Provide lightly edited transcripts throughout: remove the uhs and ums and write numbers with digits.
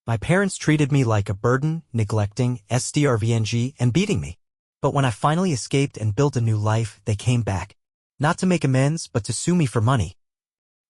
My parents treated me like a burden, neglecting, rving, and beating me. But when I finally escaped and built a new life, they came back. Not to make amends, but to sue me for money.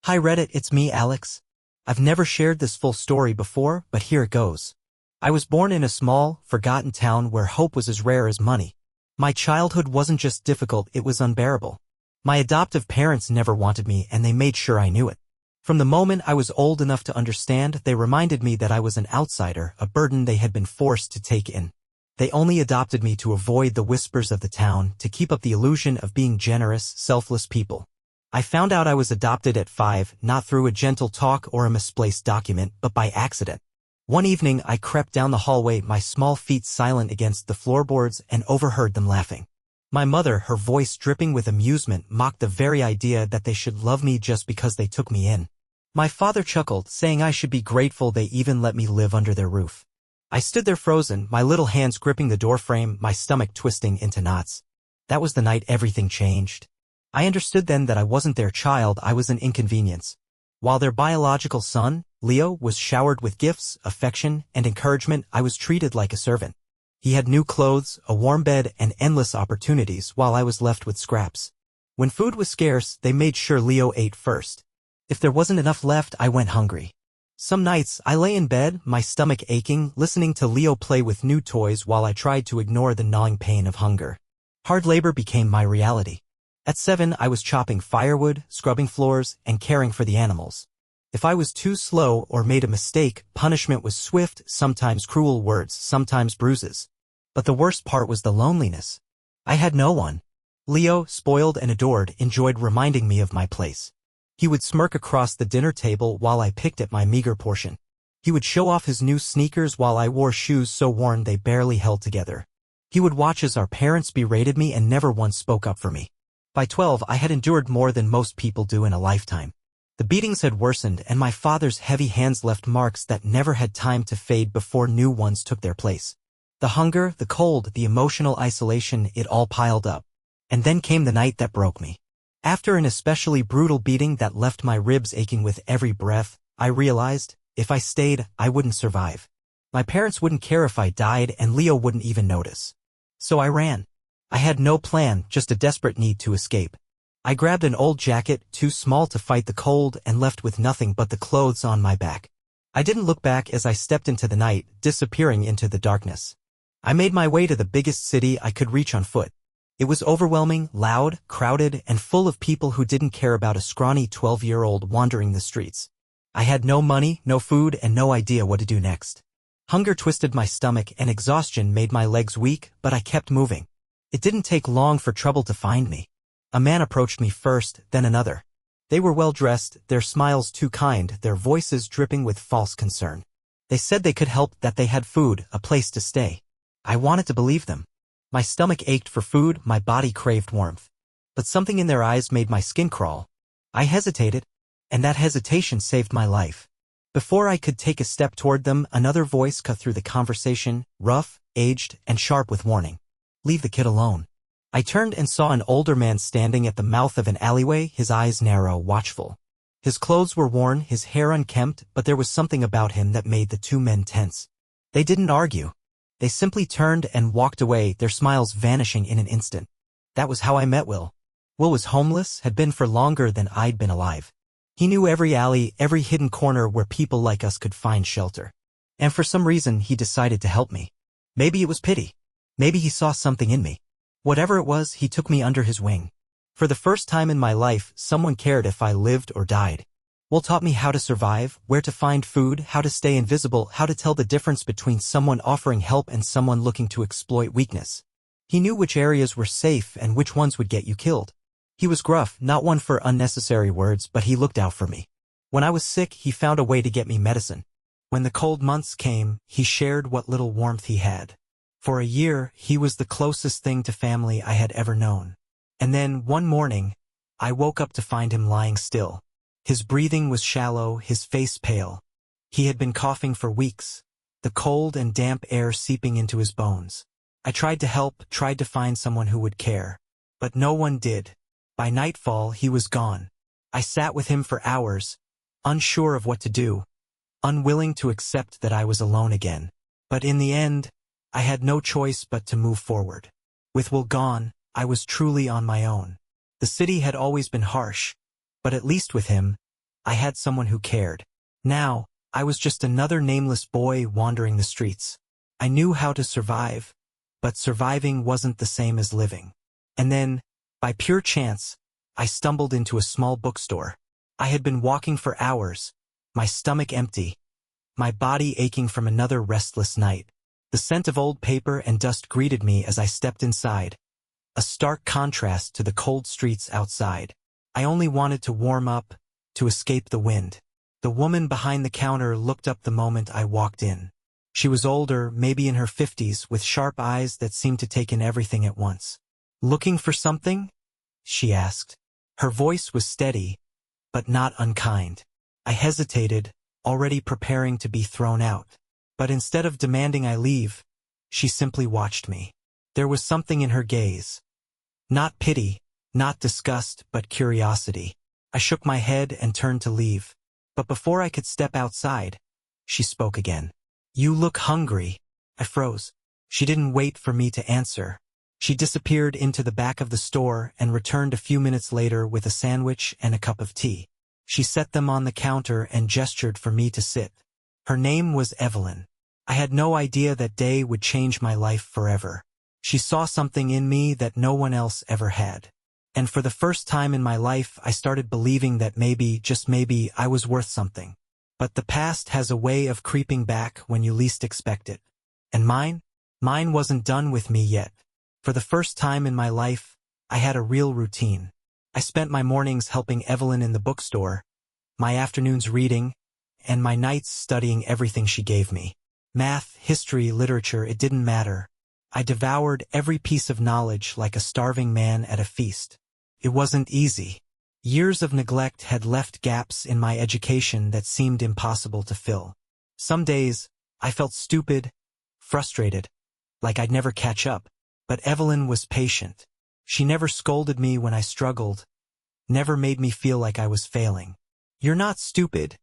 Hi Reddit, it's me, Alex. I've never shared this full story before, but here it goes. I was born in a small, forgotten town where hope was as rare as money. My childhood wasn't just difficult, it was unbearable. My adoptive parents never wanted me, and they made sure I knew it. From the moment I was old enough to understand, they reminded me that I was an outsider, a burden they had been forced to take in. They only adopted me to avoid the whispers of the town, to keep up the illusion of being generous, selfless people. I found out I was adopted at 5, not through a gentle talk or a misplaced document, but by accident. One evening I crept down the hallway, my small feet silent against the floorboards, and overheard them laughing. My mother, her voice dripping with amusement, mocked the very idea that they should love me just because they took me in. My father chuckled, saying I should be grateful they even let me live under their roof. I stood there frozen, my little hands gripping the doorframe, my stomach twisting into knots. That was the night everything changed. I understood then that I wasn't their child, I was an inconvenience. While their biological son, Leo, was showered with gifts, affection, and encouragement, I was treated like a servant. He had new clothes, a warm bed, and endless opportunities, while I was left with scraps. When food was scarce, they made sure Leo ate first. If there wasn't enough left, I went hungry. Some nights, I lay in bed, my stomach aching, listening to Leo play with new toys while I tried to ignore the gnawing pain of hunger. Hard labor became my reality. At 7, I was chopping firewood, scrubbing floors, and caring for the animals. If I was too slow or made a mistake, punishment was swift, sometimes cruel words, sometimes bruises. But the worst part was the loneliness. I had no one. Leo, spoiled and adored, enjoyed reminding me of my place. He would smirk across the dinner table while I picked at my meager portion. He would show off his new sneakers while I wore shoes so worn they barely held together. He would watch as our parents berated me and never once spoke up for me. By 12, I had endured more than most people do in a lifetime. The beatings had worsened, and my father's heavy hands left marks that never had time to fade before new ones took their place. The hunger, the cold, the emotional isolation, it all piled up. And then came the night that broke me. After an especially brutal beating that left my ribs aching with every breath, I realized, if I stayed, I wouldn't survive. My parents wouldn't care if I died, and Leo wouldn't even notice. So I ran. I had no plan, just a desperate need to escape. I grabbed an old jacket, too small to fight the cold, and left with nothing but the clothes on my back. I didn't look back as I stepped into the night, disappearing into the darkness. I made my way to the biggest city I could reach on foot. It was overwhelming, loud, crowded, and full of people who didn't care about a scrawny 12-year-old wandering the streets. I had no money, no food, and no idea what to do next. Hunger twisted my stomach and exhaustion made my legs weak, but I kept moving. It didn't take long for trouble to find me. A man approached me first, then another. They were well-dressed, their smiles too kind, their voices dripping with false concern. They said they could help, that they had food, a place to stay. I wanted to believe them. My stomach ached for food, my body craved warmth. But something in their eyes made my skin crawl. I hesitated, and that hesitation saved my life. Before I could take a step toward them, another voice cut through the conversation, rough, aged, and sharp with warning. Leave the kid alone. I turned and saw an older man standing at the mouth of an alleyway, his eyes narrow, watchful. His clothes were worn, his hair unkempt, but there was something about him that made the two men tense. They didn't argue. They simply turned and walked away, their smiles vanishing in an instant. That was how I met Will. Will was homeless, had been for longer than I'd been alive. He knew every alley, every hidden corner where people like us could find shelter. And for some reason, he decided to help me. Maybe it was pity. Maybe he saw something in me. Whatever it was, he took me under his wing. For the first time in my life, someone cared if I lived or died. Will taught me how to survive, where to find food, how to stay invisible, how to tell the difference between someone offering help and someone looking to exploit weakness. He knew which areas were safe and which ones would get you killed. He was gruff, not one for unnecessary words, but he looked out for me. When I was sick, he found a way to get me medicine. When the cold months came, he shared what little warmth he had. For a year, he was the closest thing to family I had ever known. And then, one morning, I woke up to find him lying still. His breathing was shallow, his face pale. He had been coughing for weeks, the cold and damp air seeping into his bones. I tried to help, tried to find someone who would care. But no one did. By nightfall, he was gone. I sat with him for hours, unsure of what to do, unwilling to accept that I was alone again. But in the end, I had no choice but to move forward. With Will gone, I was truly on my own. The city had always been harsh, but at least with him, I had someone who cared. Now, I was just another nameless boy wandering the streets. I knew how to survive, but surviving wasn't the same as living. And then, by pure chance, I stumbled into a small bookstore. I had been walking for hours, my stomach empty, my body aching from another restless night. The scent of old paper and dust greeted me as I stepped inside, a stark contrast to the cold streets outside. I only wanted to warm up, to escape the wind. The woman behind the counter looked up the moment I walked in. She was older, maybe in her 50s, with sharp eyes that seemed to take in everything at once. "Looking for something?" she asked. Her voice was steady, but not unkind. I hesitated, already preparing to be thrown out. But instead of demanding I leave, she simply watched me. There was something in her gaze. Not pity, not disgust, but curiosity. I shook my head and turned to leave. But before I could step outside, she spoke again. "You look hungry." I froze. She didn't wait for me to answer. She disappeared into the back of the store and returned a few minutes later with a sandwich and a cup of tea. She set them on the counter and gestured for me to sit. Her name was Evelyn. I had no idea that day would change my life forever. She saw something in me that no one else ever had. And for the first time in my life, I started believing that maybe, just maybe, I was worth something. But the past has a way of creeping back when you least expect it. And mine wasn't done with me yet. For the first time in my life, I had a real routine. I spent my mornings helping Evelyn in the bookstore, my afternoons reading, and my nights studying everything she gave me. Math, history, literature, it didn't matter. I devoured every piece of knowledge like a starving man at a feast. It wasn't easy. Years of neglect had left gaps in my education that seemed impossible to fill. Some days, I felt stupid, frustrated, like I'd never catch up. But Evelyn was patient. She never scolded me when I struggled, never made me feel like I was failing. "You're not stupid,"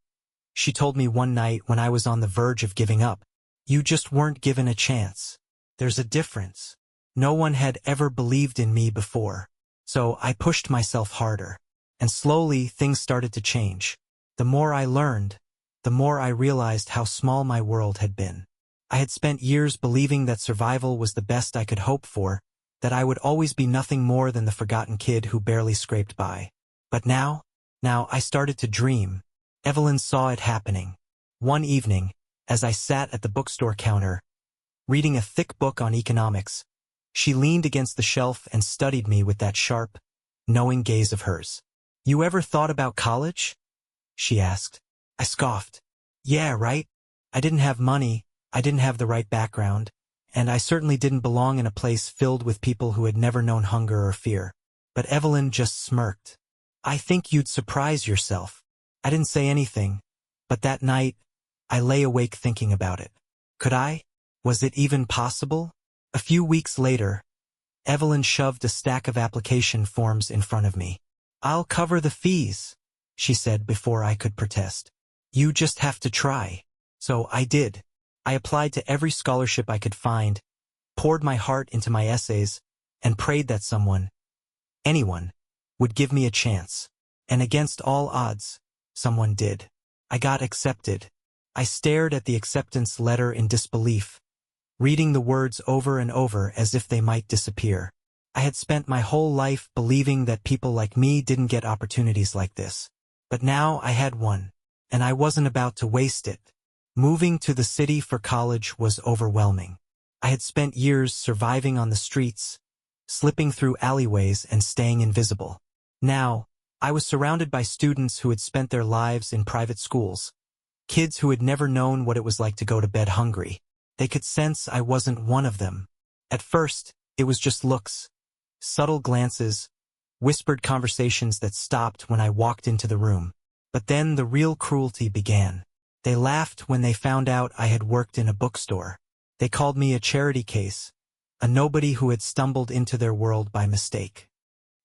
she told me one night when I was on the verge of giving up. "You just weren't given a chance. There's a difference." No one had ever believed in me before. So I pushed myself harder. And slowly, things started to change. The more I learned, the more I realized how small my world had been. I had spent years believing that survival was the best I could hope for, that I would always be nothing more than the forgotten kid who barely scraped by. But now I started to dream. Evelyn saw it happening. One evening, as I sat at the bookstore counter, reading a thick book on economics, she leaned against the shelf and studied me with that sharp, knowing gaze of hers. "You ever thought about college?" she asked. I scoffed. "Yeah, right? I didn't have money, I didn't have the right background, and I certainly didn't belong in a place filled with people who had never known hunger or fear." But Evelyn just smirked. "I think you'd surprise yourself." I didn't say anything, but that night, I lay awake thinking about it. Could I? Was it even possible? A few weeks later, Evelyn shoved a stack of application forms in front of me. "I'll cover the fees," she said before I could protest. "You just have to try." So I did. I applied to every scholarship I could find, poured my heart into my essays, and prayed that someone, anyone, would give me a chance. And against all odds, someone did. I got accepted. I stared at the acceptance letter in disbelief, reading the words over and over as if they might disappear. I had spent my whole life believing that people like me didn't get opportunities like this. But now I had one, and I wasn't about to waste it. Moving to the city for college was overwhelming. I had spent years surviving on the streets, slipping through alleyways and staying invisible. Now, I was surrounded by students who had spent their lives in private schools, kids who had never known what it was like to go to bed hungry. They could sense I wasn't one of them. At first, it was just looks, subtle glances, whispered conversations that stopped when I walked into the room. But then the real cruelty began. They laughed when they found out I had worked in a bookstore. They called me a charity case, a nobody who had stumbled into their world by mistake.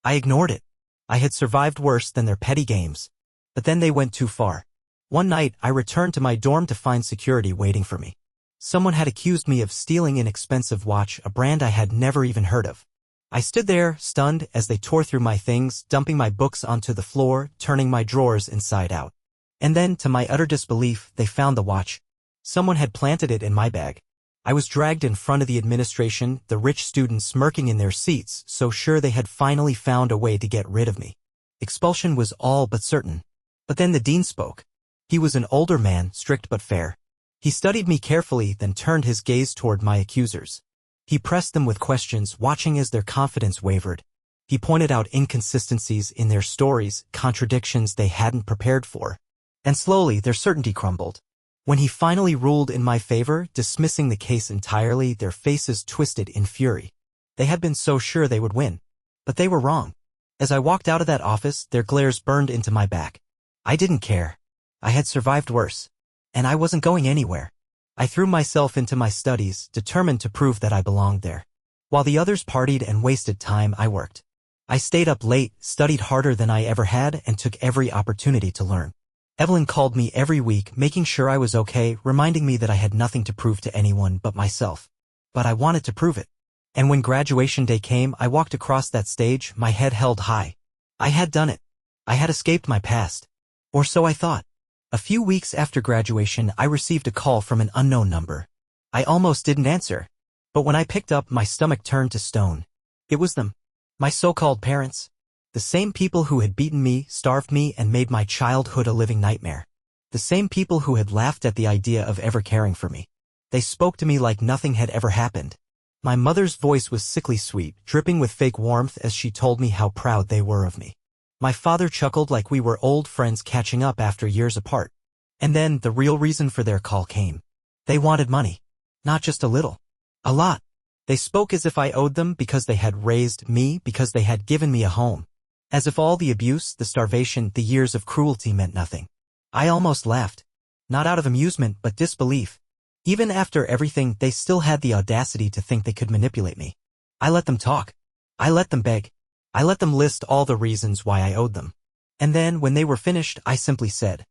I ignored it. I had survived worse than their petty games. But then they went too far. One night, I returned to my dorm to find security waiting for me. Someone had accused me of stealing an expensive watch, a brand I had never even heard of. I stood there, stunned, as they tore through my things, dumping my books onto the floor, turning my drawers inside out. And then, to my utter disbelief, they found the watch. Someone had planted it in my bag. I was dragged in front of the administration, the rich students smirking in their seats, so sure they had finally found a way to get rid of me. Expulsion was all but certain. But then the dean spoke. He was an older man, strict but fair. He studied me carefully, then turned his gaze toward my accusers. He pressed them with questions, watching as their confidence wavered. He pointed out inconsistencies in their stories, contradictions they hadn't prepared for. And slowly their certainty crumbled. When he finally ruled in my favor, dismissing the case entirely, their faces twisted in fury. They had been so sure they would win. But they were wrong. As I walked out of that office, their glares burned into my back. I didn't care. I had survived worse. And I wasn't going anywhere. I threw myself into my studies, determined to prove that I belonged there. While the others partied and wasted time, I worked. I stayed up late, studied harder than I ever had, and took every opportunity to learn. Evelyn called me every week, making sure I was okay, reminding me that I had nothing to prove to anyone but myself. But I wanted to prove it. And when graduation day came, I walked across that stage, my head held high. I had done it. I had escaped my past. Or so I thought. A few weeks after graduation, I received a call from an unknown number. I almost didn't answer. But when I picked up, my stomach turned to stone. It was them. My so-called parents. The same people who had beaten me, starved me, and made my childhood a living nightmare. The same people who had laughed at the idea of ever caring for me. They spoke to me like nothing had ever happened. My mother's voice was sickly sweet, dripping with fake warmth as she told me how proud they were of me. My father chuckled like we were old friends catching up after years apart. And then the real reason for their call came. They wanted money. Not just a little. A lot. They spoke as if I owed them because they had raised me, because they had given me a home. As if all the abuse, the starvation, the years of cruelty meant nothing. I almost laughed. Not out of amusement, but disbelief. Even after everything, they still had the audacity to think they could manipulate me. I let them talk. I let them beg. I let them list all the reasons why I owed them. And then, when they were finished, I simply said,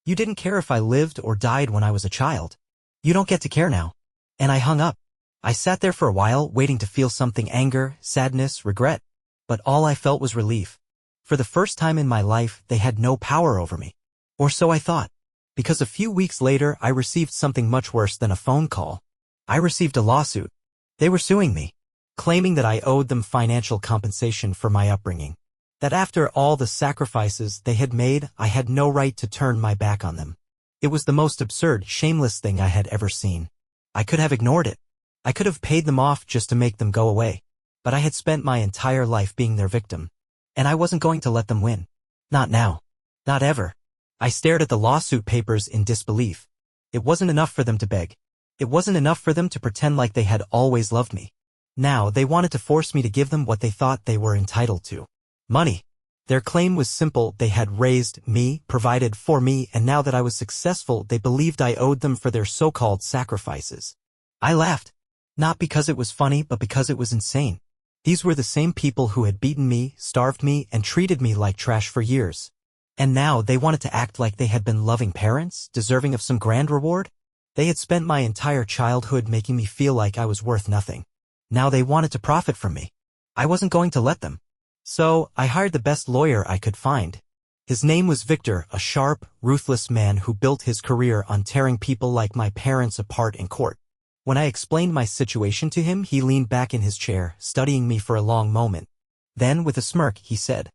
"You didn't care if I lived or died when I was a child. You don't get to care now." And I hung up. I sat there for a while, waiting to feel something: anger, sadness, regret. But all I felt was relief. For the first time in my life, they had no power over me. Or so I thought. Because a few weeks later, I received something much worse than a phone call. I received a lawsuit. They were suing me, claiming that I owed them financial compensation for my upbringing. That after all the sacrifices they had made, I had no right to turn my back on them. It was the most absurd, shameless thing I had ever seen. I could have ignored it. I could have paid them off just to make them go away. But I had spent my entire life being their victim. And I wasn't going to let them win. Not now. Not ever. I stared at the lawsuit papers in disbelief. It wasn't enough for them to beg. It wasn't enough for them to pretend like they had always loved me. Now they wanted to force me to give them what they thought they were entitled to. Money. Their claim was simple: they had raised me, provided for me, and now that I was successful, they believed I owed them for their so-called sacrifices. I laughed. Not because it was funny, but because it was insane. These were the same people who had beaten me, starved me, and treated me like trash for years. And now they wanted to act like they had been loving parents, deserving of some grand reward? They had spent my entire childhood making me feel like I was worth nothing. Now they wanted to profit from me. I wasn't going to let them. So, I hired the best lawyer I could find. His name was Victor, a sharp, ruthless man who built his career on tearing people like my parents apart in court. When I explained my situation to him, he leaned back in his chair, studying me for a long moment. Then, with a smirk, he said,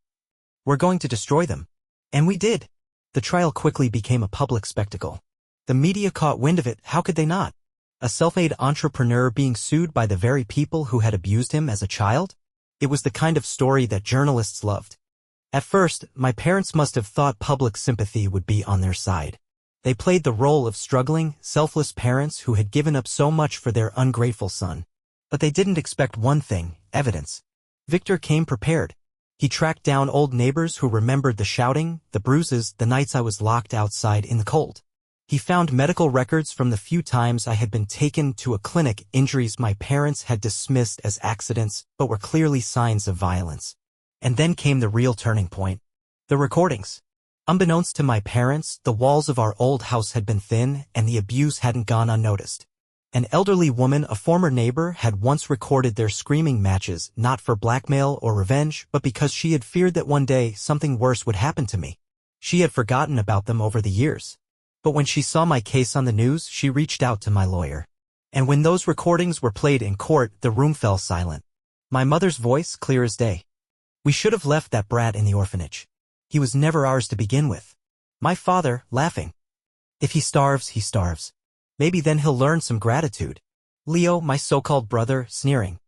"We're going to destroy them." And we did. The trial quickly became a public spectacle. The media caught wind of it. How could they not? A self-made entrepreneur being sued by the very people who had abused him as a child? It was the kind of story that journalists loved. At first, my parents must have thought public sympathy would be on their side. They played the role of struggling, selfless parents who had given up so much for their ungrateful son. But they didn't expect one thing: evidence. Victor came prepared. He tracked down old neighbors who remembered the shouting, the bruises, the nights I was locked outside in the cold. He found medical records from the few times I had been taken to a clinic, injuries my parents had dismissed as accidents but were clearly signs of violence. And then came the real turning point. The recordings. Unbeknownst to my parents, the walls of our old house had been thin and the abuse hadn't gone unnoticed. An elderly woman, a former neighbor, had once recorded their screaming matches, not for blackmail or revenge, but because she had feared that one day something worse would happen to me. She had forgotten about them over the years. But when she saw my case on the news, she reached out to my lawyer. And when those recordings were played in court, the room fell silent. My mother's voice clear as day. We should have left that brat in the orphanage. He was never ours to begin with. My father, laughing. If he starves, he starves. Maybe then he'll learn some gratitude. Leo, my so-called brother, sneering.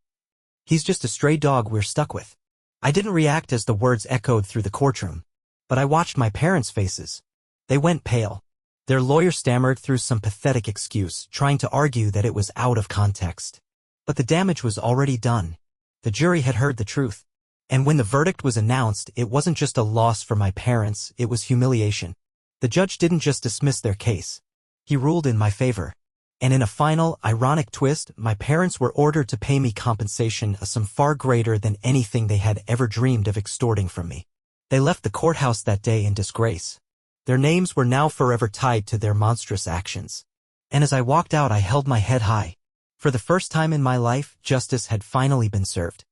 He's just a stray dog we're stuck with. I didn't react as the words echoed through the courtroom. But I watched my parents' faces. They went pale. Their lawyer stammered through some pathetic excuse, trying to argue that it was out of context. But the damage was already done. The jury had heard the truth. And when the verdict was announced, it wasn't just a loss for my parents, it was humiliation. The judge didn't just dismiss their case. He ruled in my favor. And in a final, ironic twist, my parents were ordered to pay me compensation, a sum far greater than anything they had ever dreamed of extorting from me. They left the courthouse that day in disgrace. Their names were now forever tied to their monstrous actions. And as I walked out, I held my head high. For the first time in my life, justice had finally been served.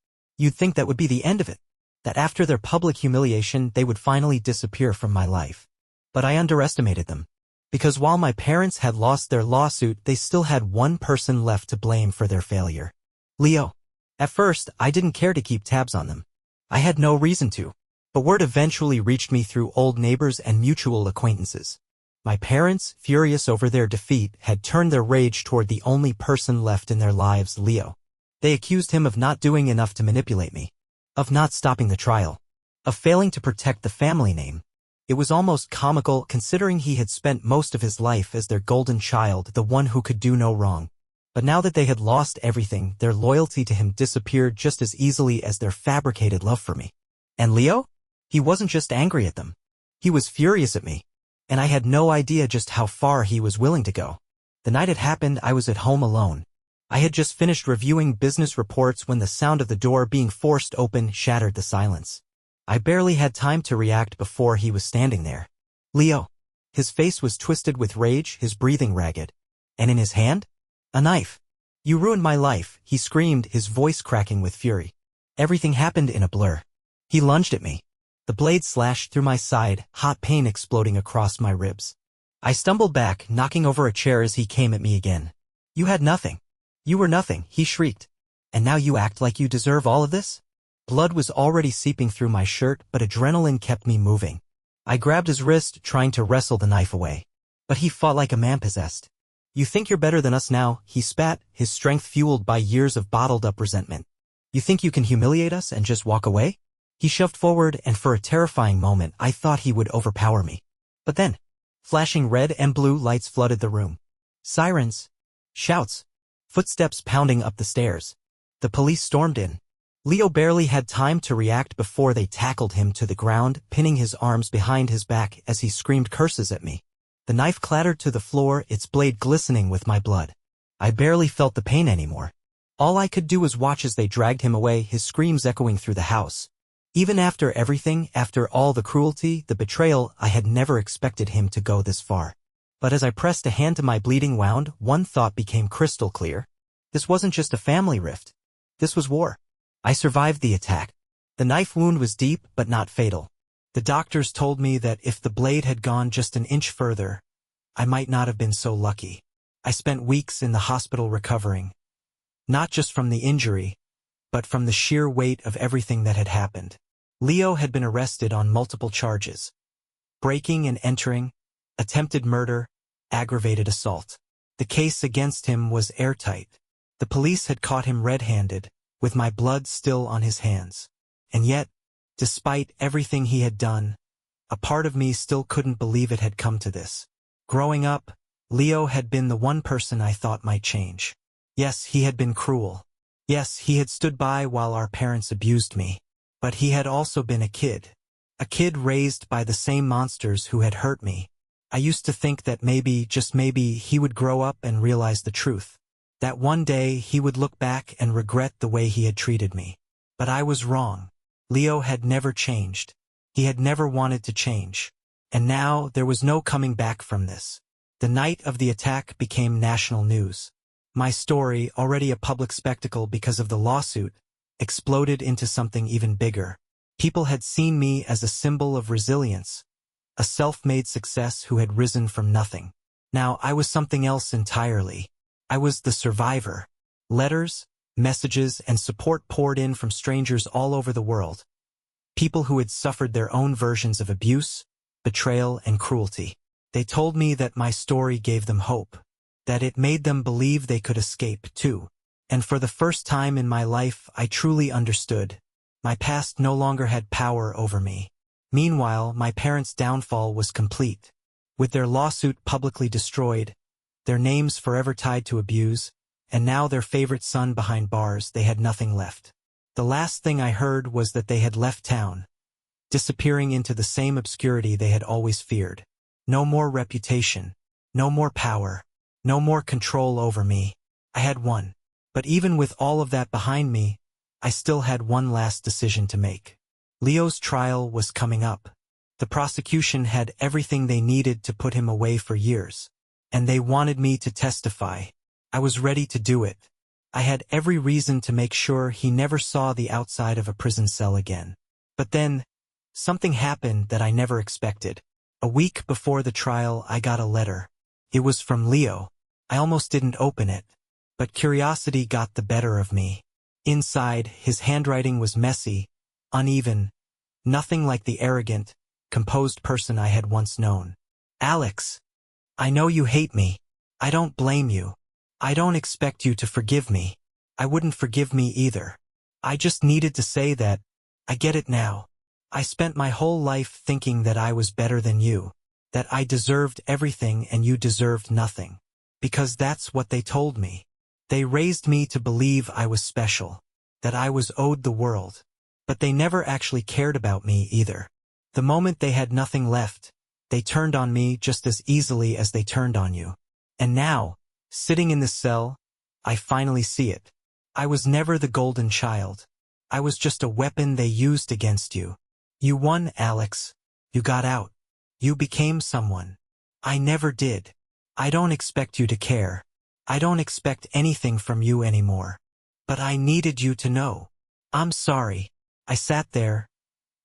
You'd think that would be the end of it. That after their public humiliation, they would finally disappear from my life. But I underestimated them. Because while my parents had lost their lawsuit, they still had one person left to blame for their failure. Leo. At first, I didn't care to keep tabs on them. I had no reason to. But word eventually reached me through old neighbors and mutual acquaintances. My parents, furious over their defeat, had turned their rage toward the only person left in their lives, Leo. They accused him of not doing enough to manipulate me. Of not stopping the trial. Of failing to protect the family name. It was almost comical considering he had spent most of his life as their golden child, the one who could do no wrong. But now that they had lost everything, their loyalty to him disappeared just as easily as their fabricated love for me. And Leo? He wasn't just angry at them. He was furious at me. And I had no idea just how far he was willing to go. The night it happened, I was at home alone. I had just finished reviewing business reports when the sound of the door being forced open shattered the silence. I barely had time to react before he was standing there. Leo. His face was twisted with rage, his breathing ragged. And in his hand? A knife. You ruined my life, he screamed, his voice cracking with fury. Everything happened in a blur. He lunged at me. The blade slashed through my side, hot pain exploding across my ribs. I stumbled back, knocking over a chair as he came at me again. You had nothing. You were nothing, he shrieked. And now you act like you deserve all of this? Blood was already seeping through my shirt, but adrenaline kept me moving. I grabbed his wrist, trying to wrestle the knife away. But he fought like a man possessed. You think you're better than us now, he spat, his strength fueled by years of bottled-up resentment. You think you can humiliate us and just walk away? He shoved forward, and for a terrifying moment, I thought he would overpower me. But then, flashing red and blue lights flooded the room. Sirens. Shouts. Footsteps pounding up the stairs. The police stormed in. Leo barely had time to react before they tackled him to the ground, pinning his arms behind his back as he screamed curses at me. The knife clattered to the floor, its blade glistening with my blood. I barely felt the pain anymore. All I could do was watch as they dragged him away, his screams echoing through the house. Even after everything, after all the cruelty, the betrayal, I had never expected him to go this far. But as I pressed a hand to my bleeding wound, one thought became crystal clear. This wasn't just a family rift. This was war. I survived the attack. The knife wound was deep, but not fatal. The doctors told me that if the blade had gone just an inch further, I might not have been so lucky. I spent weeks in the hospital recovering. Not just from the injury, but from the sheer weight of everything that had happened. Leo had been arrested on multiple charges. Breaking and entering, attempted murder, aggravated assault. The case against him was airtight. The police had caught him red-handed, with my blood still on his hands. And yet, despite everything he had done, a part of me still couldn't believe it had come to this. Growing up, Leo had been the one person I thought might change. Yes, he had been cruel. Yes, he had stood by while our parents abused me. But he had also been a kid. A kid raised by the same monsters who had hurt me. I used to think that maybe, just maybe, he would grow up and realize the truth. That one day he would look back and regret the way he had treated me. But I was wrong. Leo had never changed. He had never wanted to change. And now there was no coming back from this. The night of the attack became national news. My story, already a public spectacle because of the lawsuit, exploded into something even bigger. People had seen me as a symbol of resilience, a self-made success who had risen from nothing. Now I was something else entirely. I was the survivor. Letters, messages, and support poured in from strangers all over the world. People who had suffered their own versions of abuse, betrayal, and cruelty. They told me that my story gave them hope, that it made them believe they could escape too. And for the first time in my life, I truly understood. My past no longer had power over me. Meanwhile, my parents' downfall was complete. With their lawsuit publicly destroyed, their names forever tied to abuse, and now their favorite son behind bars, they had nothing left. The last thing I heard was that they had left town, disappearing into the same obscurity they had always feared. No more reputation, no more power, no more control over me. I had won. But even with all of that behind me, I still had one last decision to make. Leo's trial was coming up. The prosecution had everything they needed to put him away for years. And they wanted me to testify. I was ready to do it. I had every reason to make sure he never saw the outside of a prison cell again. But then, something happened that I never expected. A week before the trial, I got a letter. It was from Leo. I almost didn't open it, but curiosity got the better of me. Inside, his handwriting was messy, uneven, nothing like the arrogant, composed person I had once known. Alex, I know you hate me. I don't blame you. I don't expect you to forgive me. I wouldn't forgive me either. I just needed to say that, I get it now. I spent my whole life thinking that I was better than you, that I deserved everything and you deserved nothing. Because that's what they told me. They raised me to believe I was special, that I was owed the world. But they never actually cared about me either. The moment they had nothing left, they turned on me just as easily as they turned on you. And now, sitting in this cell, I finally see it. I was never the golden child. I was just a weapon they used against you. You won, Alex. You got out. You became someone. I never did. I don't expect you to care. I don't expect anything from you anymore. But I needed you to know. I'm sorry. I sat there,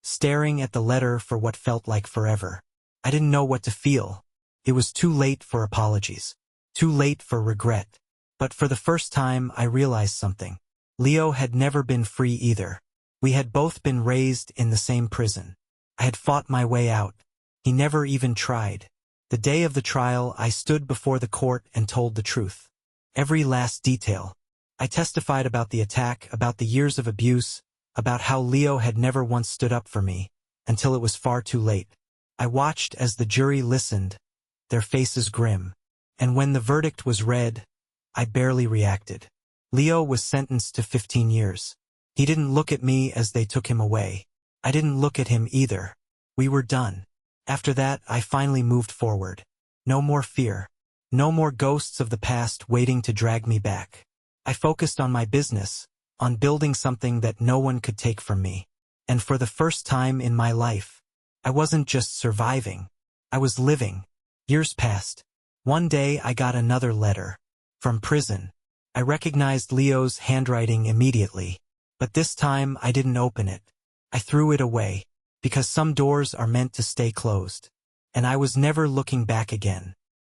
staring at the letter for what felt like forever. I didn't know what to feel. It was too late for apologies. Too late for regret. But for the first time, I realized something. Leo had never been free either. We had both been raised in the same prison. I had fought my way out. He never even tried. The day of the trial, I stood before the court and told the truth. Every last detail. I testified about the attack, about the years of abuse, about how Leo had never once stood up for me, until it was far too late. I watched as the jury listened, their faces grim. And when the verdict was read, I barely reacted. Leo was sentenced to 15 years. He didn't look at me as they took him away. I didn't look at him either. We were done. After that, I finally moved forward. No more fear. No more ghosts of the past waiting to drag me back. I focused on my business, on building something that no one could take from me. And for the first time in my life, I wasn't just surviving. I was living. Years passed. One day I got another letter. From prison. I recognized Leo's handwriting immediately. But this time I didn't open it. I threw it away. Because some doors are meant to stay closed. And I was never looking back again.